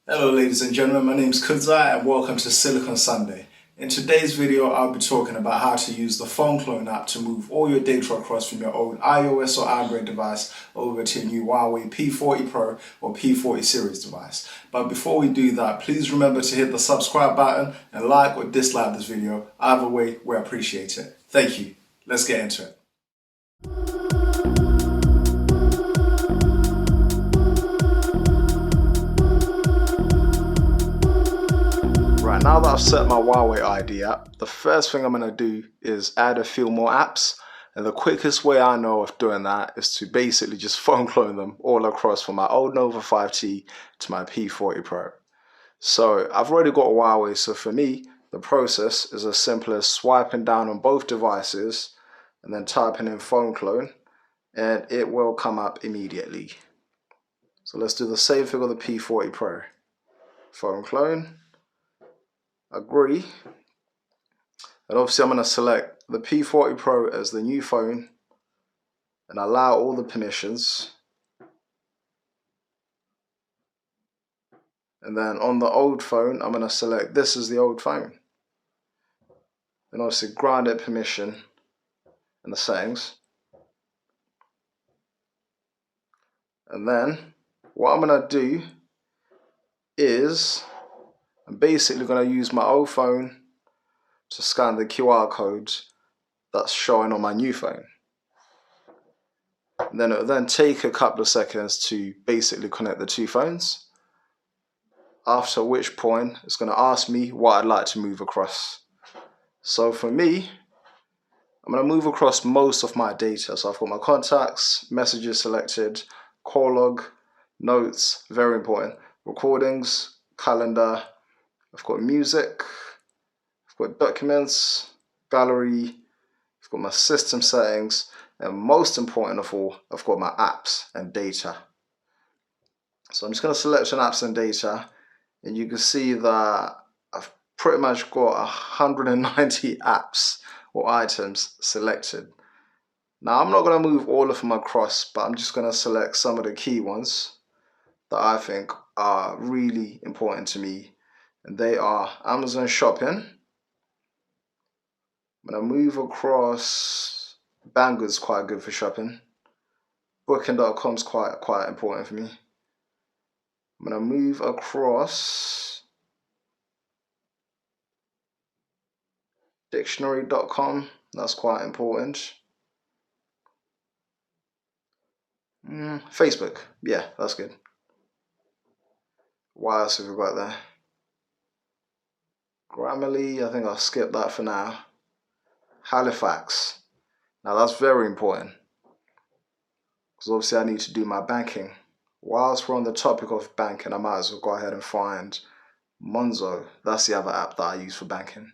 Hello ladies and gentlemen, my name is Kudzai and welcome to Silicon Sunday. In today's video I'll be talking about how to use the phone clone app to move all your data across from your old iOS or Android device over to your new Huawei P40 Pro or P40 series device. But before we do that, please remember to hit the subscribe button and like or dislike this video. Either way, we appreciate it. Thank you. Let's get into it. Right, now that I've set my Huawei ID up, the first thing I'm going to do is add a few more apps. And the quickest way I know of doing that is to basically just phone clone them all across from my old Nova 5T to my P40 Pro. So I've already got a Huawei, so for me, the process is as simple as swiping down on both devices and then typing in phone clone, and it will come up immediately. So let's do the same thing with the P40 Pro. Phone clone. Agree, and obviously I'm going to select the P40 Pro as the new phone and allow all the permissions, and then on the old phone I'm going to select this as the old phone and obviously grant it permission in the settings. And then what I'm going to do is I'm basically going to use my old phone to scan the QR code that's showing on my new phone. And then it will then take a couple of seconds to basically connect the two phones, after which point it's going to ask me what I'd like to move across. So for me, I'm going to move across most of my data. So I've got my contacts, messages selected, call log, notes, very important, recordings, calendar, I've got music, I've got documents, gallery, I've got my system settings, and most important of all, I've got my apps and data. So I'm just going to select on apps and data, and you can see that I've pretty much got 190 apps or items selected. Now I'm not going to move all of them across, but I'm just going to select some of the key ones that I think are really important to me. And they are Amazon Shopping. I'm going to move across Banggood's quite good for shopping. Booking.com's quite important for me. I'm going to move across Dictionary.com. That's quite important. Facebook. Yeah, that's good. What else have we got there? Grammarly, I think I'll skip that for now. Halifax. Now that's very important, because obviously I need to do my banking. Whilst we're on the topic of banking, I might as well go ahead and find Monzo. That's the other app that I use for banking.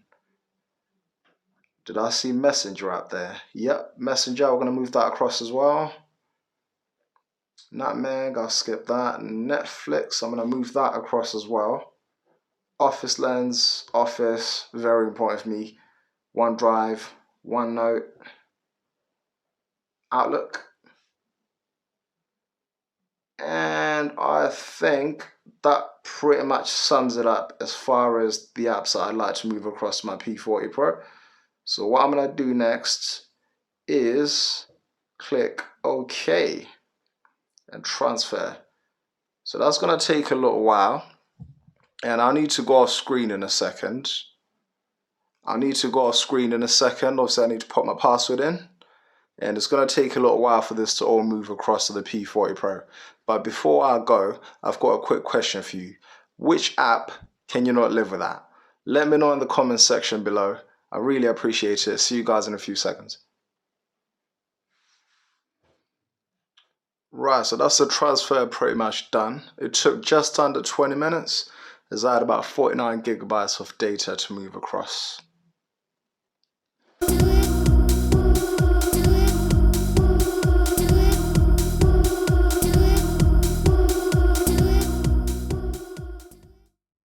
Did I see Messenger app there? Yep, Messenger, we're going to move that across as well. Nutmeg, I'll skip that. Netflix, I'm going to move that across as well. Office Lens, Office, very important for me. OneDrive, OneNote, Outlook. And I think that pretty much sums it up as far as the apps that I'd like to move across my P40 Pro. So what I'm going to do next is click OK and transfer. So that's going to take a little while, and I need to go off screen in a second. Obviously I need to put my password in, and it's going to take a little while for this to all move across to the P40 Pro. But before I go, I've got a quick question for you. Which app can you not live without? Let me know in the comments section below. I really appreciate it. See you guys in a few seconds. Right, so that's the transfer pretty much done. It took just under 20 minutes, as I had about 49 gigabytes of data to move across.